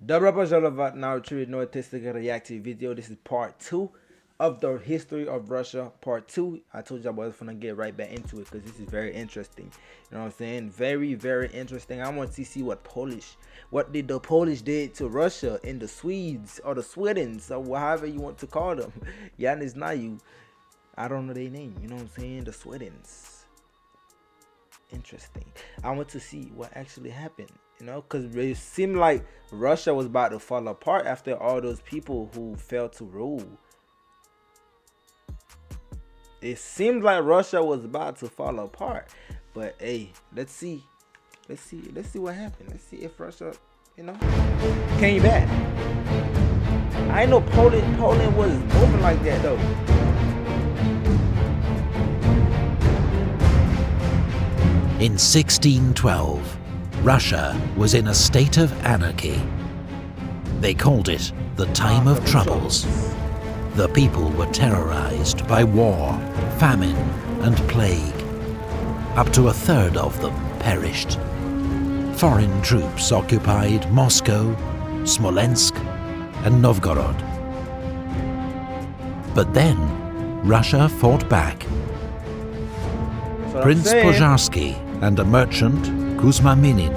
Dobra Bajalova now treated no artistic reactive video. This is part 2 of the history of Russia. Part 2. I told you I was gonna get right back into it because this is very interesting. You know what I'm saying? Very, very interesting. I want to see what did the Polish did to Russia and the Swedes or the Swedens or however you want to call them. Yanis Nayu. I don't know their name. You know what I'm saying? The Swedens. Interesting. I want to see what actually happened, you know, because it seemed like Russia was about to fall apart after all those people who failed to rule. It seemed like Russia was about to fall apart, but hey, let's see what happened. Let's see if Russia, you know, came back. I know Poland was moving like that though. In 1612, Russia was in a state of anarchy. They called it the Time of Troubles. The people were terrorized by war, famine, and plague. Up to a third of them perished. Foreign troops occupied Moscow, Smolensk, and Novgorod. But then, Russia fought back. Prince Pozharsky and a merchant, Kuzma Minin,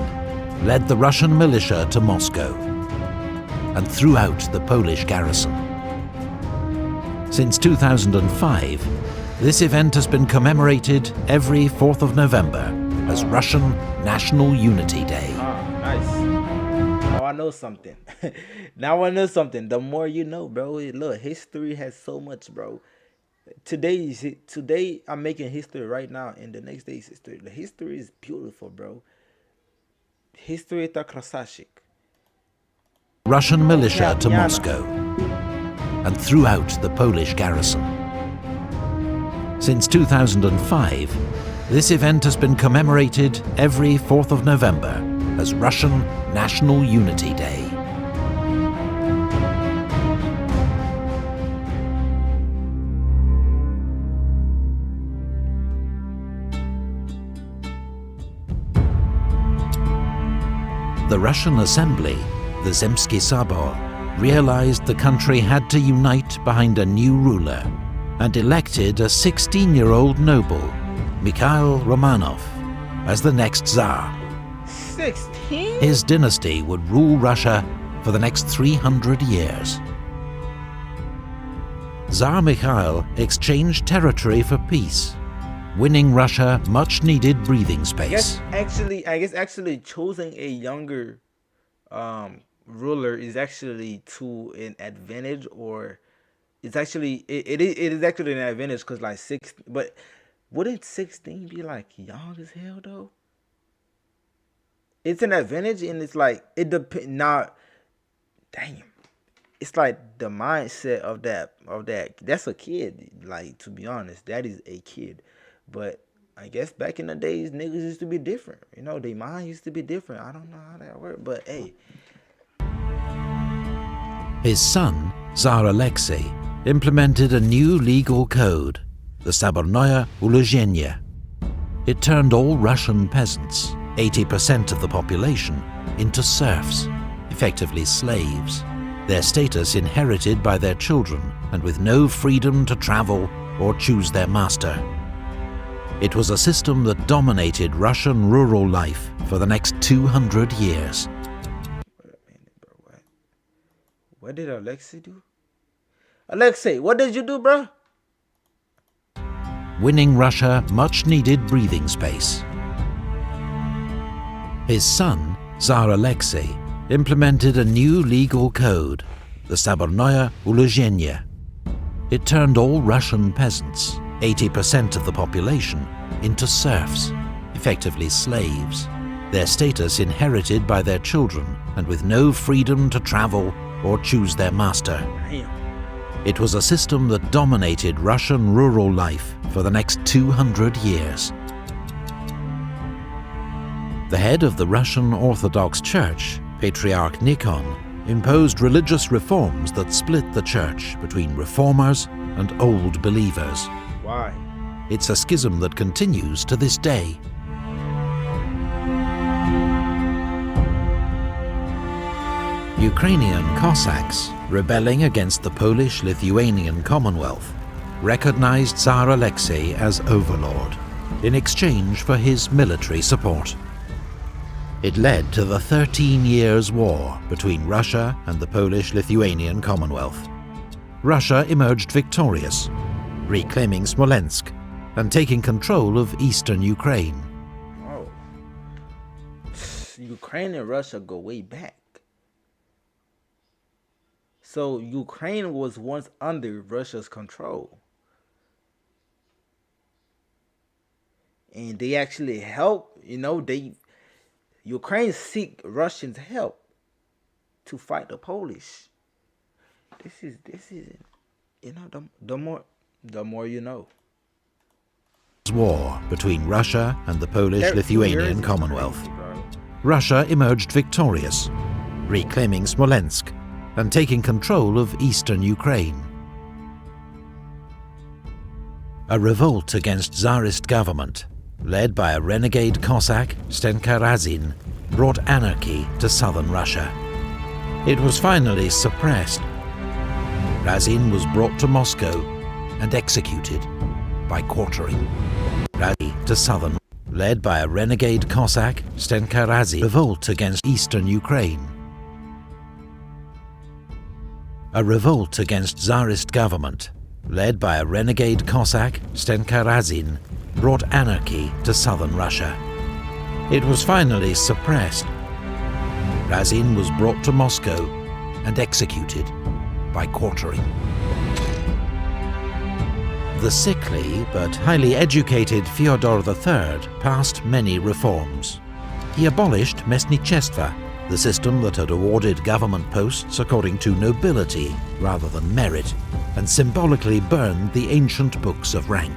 led the Russian militia to Moscow and threw out the Polish garrison. Since 2005, this event has been commemorated every 4th of November as Russian National Unity Day. Nice. Now I know something. Now I know something. The more you know, bro. Look, history has so much, bro. Today I'm making history right now, and the next day is history. The history is beautiful, bro. History ta krasashik. Russian militia to Moscow and threw out the Polish garrison. Since 2005, this event has been commemorated every 4th of November as Russian National Unity Day. The Russian Assembly, the Zemsky Sabor, realized the country had to unite behind a new ruler and elected a 16-year-old noble, Mikhail Romanov, as the next Tsar. 16? His dynasty would rule Russia for the next 300 years. Tsar Mikhail exchanged territory for peace, winning Russia much-needed breathing space. I guess actually choosing a younger ruler is actually to an advantage, or it's actually it is actually an advantage because like 16. But wouldn't 16 be like young as hell though? It's an advantage, and it's like it depends. Now, damn, it's like the mindset of that. That's a kid. Like, to be honest, that is a kid. But I guess back in the days, niggas used to be different. You know, their mind used to be different. I don't know how that worked, but hey. His son, Tsar Alexei, implemented a new legal code, the Sabornoye Uluzhenie. It turned all Russian peasants, 80% of the population, into serfs, effectively slaves, their status inherited by their children and with no freedom to travel or choose their master. It was a system that dominated Russian rural life for the next 200 years. Wait a minute, bro. What did Alexei do? Alexei, what did you do, bro? Winning Russia much-needed breathing space. His son, Tsar Alexei, implemented a new legal code, the Sabornoye Uluzhenie. It turned all Russian peasants, 80% of the population, into serfs, effectively slaves, their status inherited by their children and with no freedom to travel or choose their master. Damn. It was a system that dominated Russian rural life for the next 200 years. The head of the Russian Orthodox Church, Patriarch Nikon, imposed religious reforms that split the church between reformers and old believers. Why? It's a schism that continues to this day. Ukrainian Cossacks, rebelling against the Polish-Lithuanian Commonwealth, recognized Tsar Alexei as overlord in exchange for his military support. It led to the 13 Years' War between Russia and the Polish-Lithuanian Commonwealth. Russia emerged victorious, reclaiming Smolensk and taking control of eastern Ukraine. Oh. Ukraine and Russia go way back. So Ukraine was once under Russia's control. And they actually help, Ukraine seek Russians' help to fight the Polish. This is the more you know. War between Russia and the Polish-Lithuanian Commonwealth. Russia emerged victorious, reclaiming Smolensk and taking control of eastern Ukraine. A revolt against Tsarist government, led by a renegade Cossack, Stenka Razin, brought anarchy to southern Russia. It was finally suppressed. Razin was brought to Moscow and executed by quartering. Razin to southern, led by a renegade Cossack, Stenka Razin, revolt against eastern Ukraine. A revolt against Tsarist government, led by a renegade Cossack, Stenka Razin, brought anarchy to southern Russia. It was finally suppressed. Razin was brought to Moscow and executed by quartering. The sickly but highly educated Fyodor III passed many reforms. He abolished Mesnichestva, the system that had awarded government posts according to nobility rather than merit, and symbolically burned the ancient books of rank.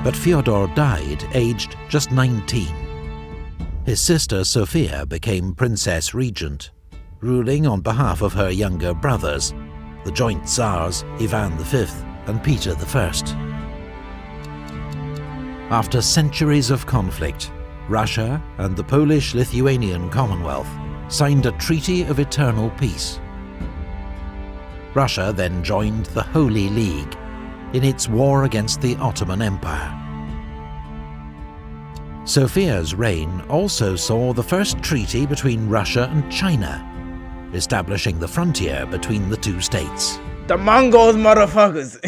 But Fyodor died aged just 19. His sister Sophia became Princess Regent, ruling on behalf of her younger brothers, the joint Tsars Ivan V and Peter I. After centuries of conflict, Russia and the Polish-Lithuanian Commonwealth signed a treaty of eternal peace. Russia then joined the Holy League in its war against the Ottoman Empire. Sophia's reign also saw the first treaty between Russia and China, establishing the frontier between the two states. The Mongols, motherfuckers.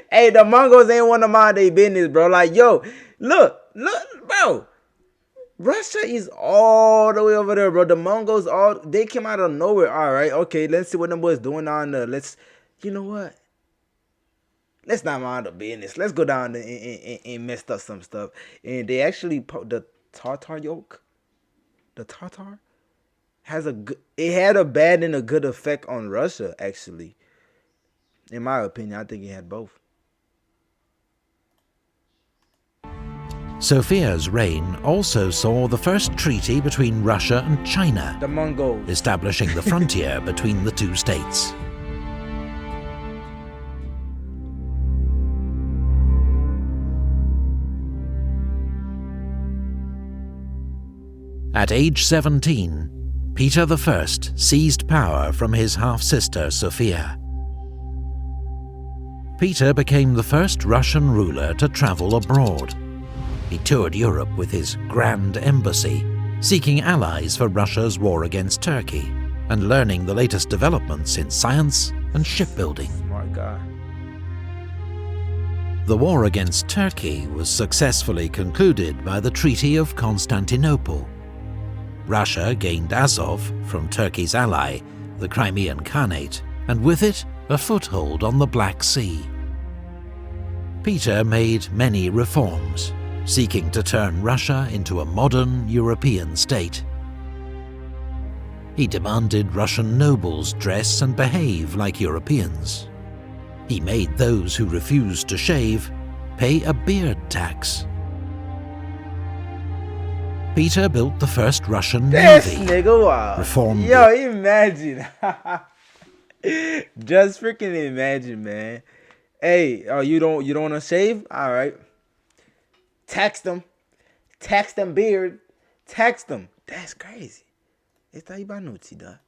Hey, the Mongols ain't want to mind their business, bro. Like, yo, look, bro. Russia is all the way over there, bro. The Mongols, they came out of nowhere. All right, okay, let's see what them boys doing on there. You know what? Let's not mind the business. Let's go down and messed up some stuff. And they actually, the Tartar yoke, the Tartar, it had a bad and a good effect on Russia, actually. In my opinion, I think it had both. Sophia's reign also saw the first treaty between Russia and China, The Mongols, establishing the frontier between the two states. At age 17, Peter I seized power from his half-sister Sophia. Peter became the first Russian ruler to travel abroad. He toured Europe with his Grand Embassy, seeking allies for Russia's war against Turkey, and learning the latest developments in science and shipbuilding. my God. The war against Turkey was successfully concluded by the Treaty of Constantinople. Russia gained Azov from Turkey's ally, the Crimean Khanate, and with it, a foothold on the Black Sea. Peter made many reforms, seeking to turn Russia into a modern European state. He demanded Russian nobles dress and behave like Europeans. He made those who refused to shave pay a beard tax. Peter built the first Russian This navy, nigga, wow. reformed Yo, imagine. Just freaking imagine, man. Hey, you don't want to shave? All right. Tax them beard. Tax them. That's crazy. Está ibanuti da.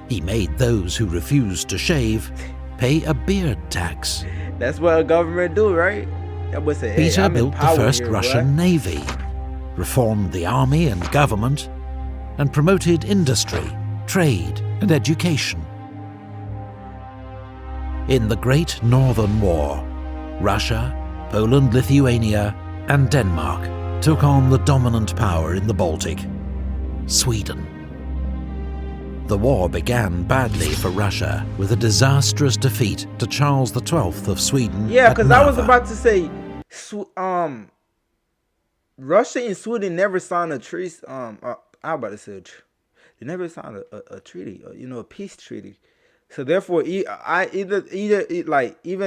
He made those who refused to shave pay a beard tax. That's what a government do, right? That boy say, hey, Peter I'm in built the power first here, Russian boy. navy, reformed the army and government, and promoted industry, trade, and education. In the Great Northern War, Russia, Poland, Lithuania, and Denmark took on the dominant power in the Baltic, Sweden. The war began badly for Russia with a disastrous defeat to Charles XII of Sweden. Yeah, because I was about to say, Russia and Sweden never signed a treaty. I was about to say, they never signed a treaty, a peace treaty. So therefore, even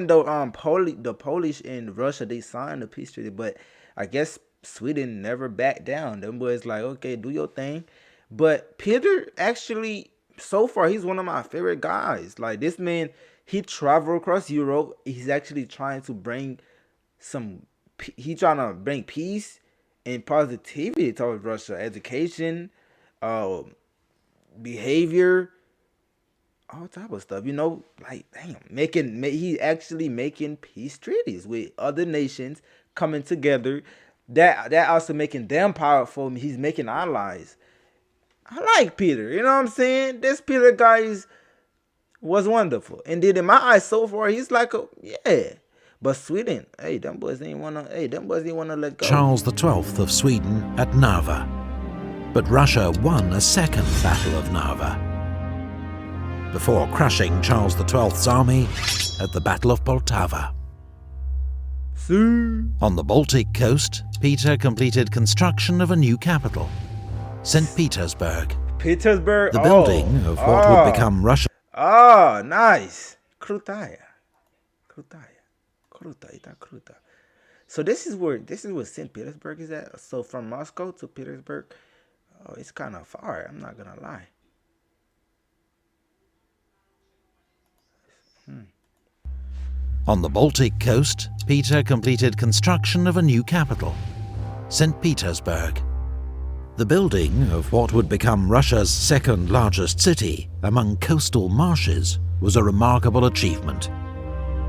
though the Polish and Russia, they signed a peace treaty, but I guess Sweden never backed down. Them boys like, okay, do your thing. But Peter actually, so far, he's one of my favorite guys. Like, this man, he traveled across Europe. He's actually trying to bring peace and positivity towards Russia, education, behavior, all type of stuff, like, damn, he actually making peace treaties with other nations coming together, that also making them powerful. He's making allies. I like Peter, you know what I'm saying? This Peter guy was wonderful, and then in my eyes so far, he's like yeah. But Sweden, them boys didn't wanna let go. Charles XII of Sweden at Narva, but Russia won a second Battle of Narva, before crushing Charles XII's army at the Battle of Poltava. On the Baltic coast, Peter completed construction of a new capital, St. Petersburg. The building of what would become Russia. Oh, nice. Krutaya. So this is where St. Petersburg is at. So from Moscow to Petersburg, it's kind of far, I'm not gonna lie. On the Baltic coast, Peter completed construction of a new capital, St. Petersburg. The building of what would become Russia's second largest city among coastal marshes was a remarkable achievement,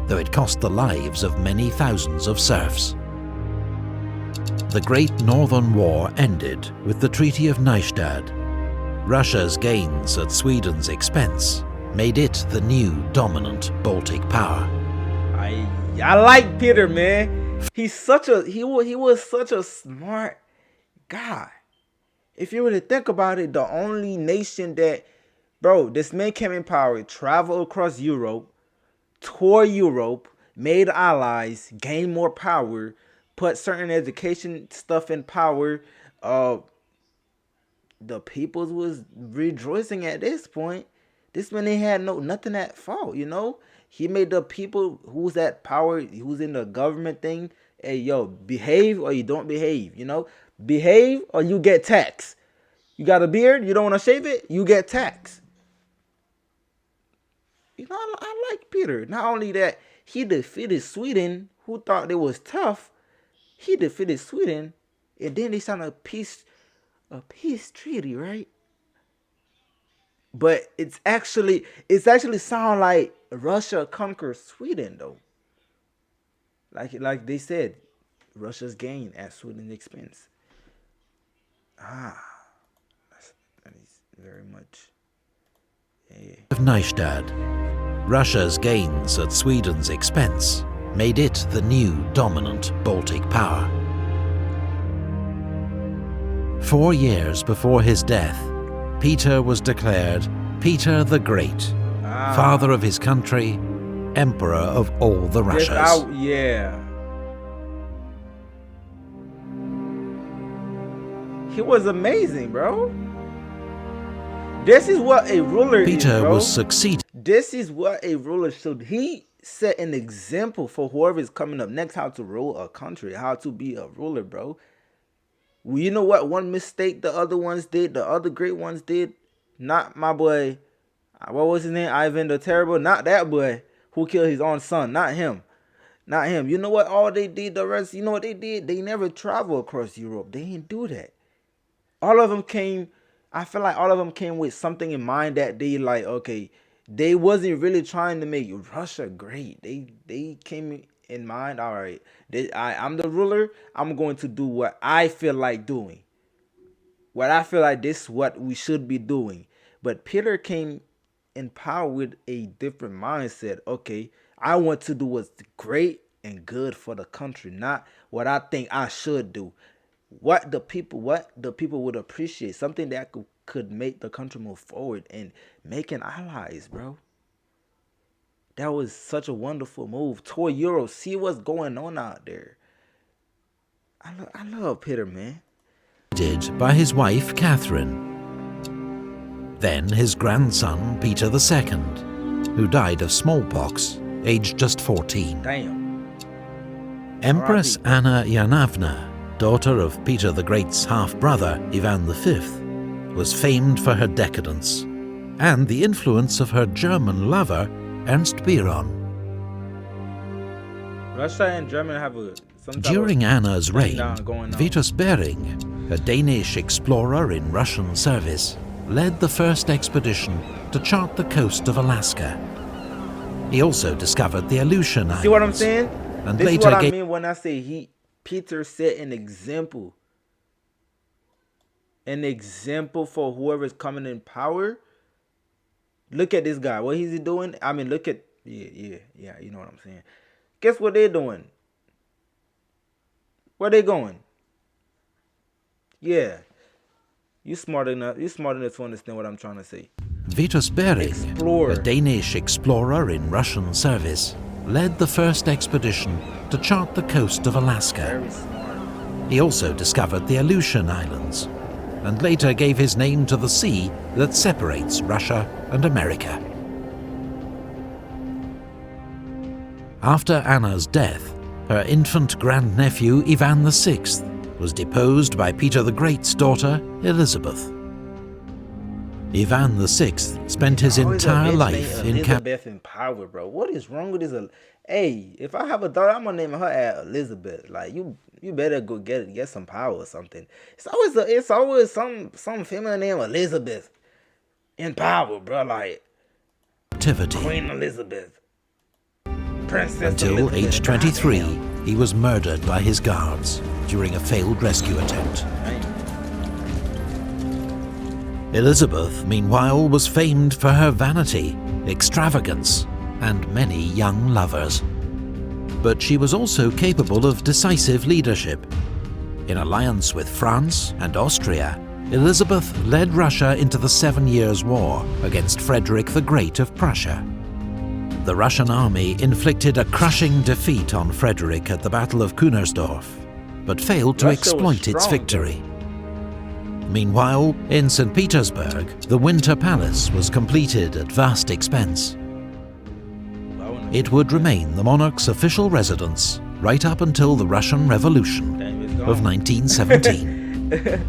though it cost the lives of many thousands of serfs. The Great Northern War ended with the Treaty of Nystad. Russia's gains at Sweden's expense made it the new dominant Baltic power. I like Peter, man. He was such a smart guy. If you really think about it, the only nation that, this man came in power, traveled across Europe, toured Europe, made allies, gained more power, put certain education stuff in power. The peoples was rejoicing at this point. This man, they had nothing at fault, He made the people who's at power, who's in the government thing, hey, yo, behave or you don't behave, Behave or you get taxed. You got a beard, you don't want to shave it, you get taxed. I like Peter. Not only that, he defeated Sweden, who thought they was tough. He defeated Sweden, and then they signed a peace treaty, right? But it's actually sound like Russia conquered Sweden, though. Like they said, Russia's gain at Sweden's expense. That is very much. Yeah. Of Nystad, Russia's gains at Sweden's expense made it the new dominant Baltic power. 4 years before his death, Peter was declared Peter the Great, father of his country, emperor of all the Russias. Yeah. He was amazing, bro. This is what a ruler Peter is, bro. was succeeded. This is what a ruler should. He set an example for whoever is coming up next, how to rule a country, how to be a ruler, bro. Well, you know what? One mistake the other ones did, the other great ones did. Not my boy, what was his name? Ivan the Terrible. Not that boy who killed his own son. Not him. You know what? All they did, the rest, you know what they did? They never traveled across Europe. They didn't do that. All of them came. I feel like all of them came with something in mind that they like, okay, they wasn't really trying to make Russia great. They came in mind, all right, I'm the ruler. I'm going to do what I feel like doing. What I feel like this is what we should be doing. But Peter came in power with a different mindset. Okay, I want to do what's great and good for the country, not what I think I should do. What the people would appreciate, something that could make the country move forward and making allies, bro. That was such a wonderful move. Tour Europe, see what's going on out there. I love Peter, man. By his wife Catherine. Then his grandson Peter II, who died of smallpox, aged just 14. Damn. Empress Anna Ivanovna, daughter of Peter the Great's half-brother Ivan V, was famed for her decadence and the influence of her German lover Ernst Biron. Russia and Germany have During Anna's reign, Vitus Bering, a Danish explorer in Russian service, led the first expedition to chart the coast of Alaska. He also discovered the Aleutian Islands. See what I'm saying? And this later is what I mean when I say Peter set an example. An example for whoever's coming in power. Look at this guy. What is he doing? I mean, look at... Yeah, you know what I'm saying. Guess what they're doing? Where they going? Yeah. You smart enough to understand what I'm trying to say. Vitus Bering, a Danish explorer in Russian service, led the first expedition to chart the coast of Alaska. Very smart. He also discovered the Aleutian Islands, and later gave his name to the sea that separates Russia and America. After Anna's death, her infant grandnephew Ivan VI was deposed by Peter the Great's daughter Elizabeth. Ivan VI spent his entire life in Elizabeth in power, bro. What is wrong with this? Hey, if I have a daughter, I'm gonna name her at Elizabeth. Like you better go get some power or something. It's always some female named Elizabeth in power, bro. Like captivity. Queen Elizabeth, Princess until Elizabeth. age 23, he was murdered by his guards during a failed rescue attempt. Elizabeth, meanwhile, was famed for her vanity, extravagance, and many young lovers. But she was also capable of decisive leadership. In alliance with France and Austria, Elizabeth led Russia into the 7 Years' War against Frederick the Great of Prussia. The Russian army inflicted a crushing defeat on Frederick at the Battle of Kunersdorf, but failed to exploit its victory. Meanwhile, in St. Petersburg, the Winter Palace was completed at vast expense. It would remain the monarch's official residence right up until the Russian Revolution of 1917.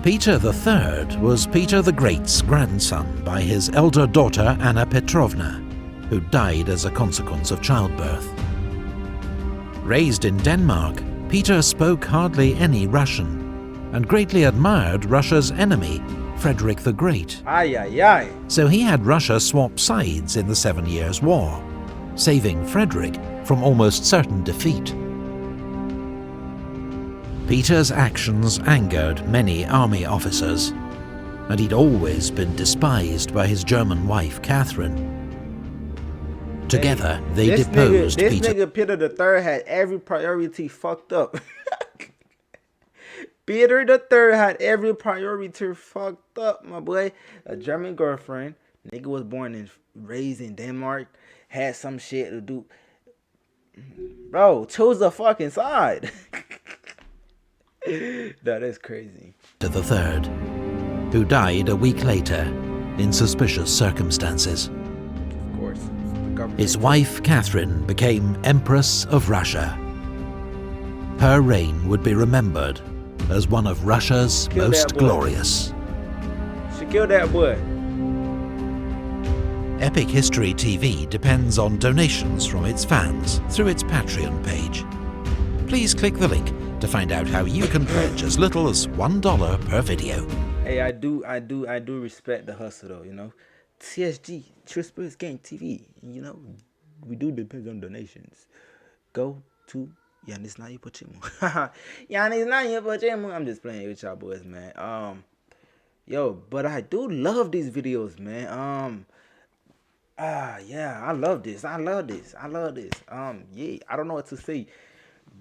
Peter III was Peter the Great's grandson by his elder daughter Anna Petrovna, who died as a consequence of childbirth. Raised in Denmark, Peter spoke hardly any Russian, and greatly admired Russia's enemy, Frederick the Great. So he had Russia swap sides in the 7 Years' War, saving Frederick from almost certain defeat. Peter's actions angered many army officers, and he'd always been despised by his German wife, Catherine. Together, they deposed Peter. This nigga Peter III had every priority fucked up. Peter III had every priority fucked up, my boy. A German girlfriend. Nigga was born and raised in Denmark. Had some shit to do. Bro, chose a fucking side. That is crazy. To the third, who died a week later in suspicious circumstances. Of course. His wife, Catherine, became Empress of Russia. Her reign would be remembered as one of Russia's most glorious. She killed that boy. Epic History TV depends on donations from its fans through its Patreon page. Please click the link to find out how you can pledge as little as $1 per video. Hey, I do respect the hustle though. TSG, True Spirits Gang TV. We do depend on donations. Go to Yanis Naya Pochemu. Yanis Naya Pochemu. I'm just playing with y'all boys, man. Yo, but I do love these videos, man. Yeah, I love this. I love this. I love this. Yeah, I don't know what to say.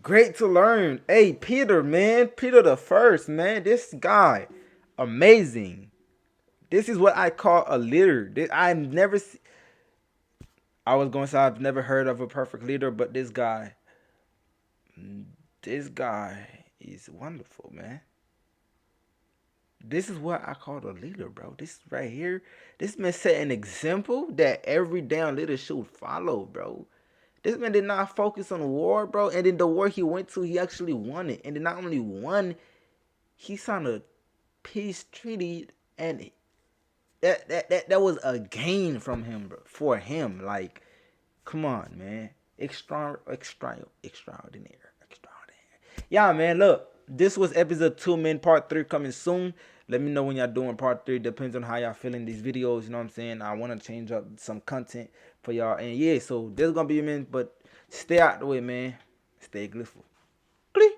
Great to learn. Hey, Peter, man. Peter the First, man. This guy, amazing. This is what I call a leader. I've never I was going to say I've never heard of a perfect leader, but this guy is wonderful, man. This is what I call a leader, bro. This right here, this man set an example that every damn leader should follow, bro. This man did not focus on war, bro. And then the war he went to, he actually won it. And then not only won, he signed a peace treaty, and that was a gain from him, bro. For him, like, come on, man. Extraordinary. Yeah, man. Look, this was episode 2, man. Part 3 coming soon. Let me know when y'all doing part 3. Depends on how y'all feeling these videos. You know what I'm saying? I want to change up some content for y'all. And yeah, so this is gonna be, man. But stay out the way, man. Stay glyphful.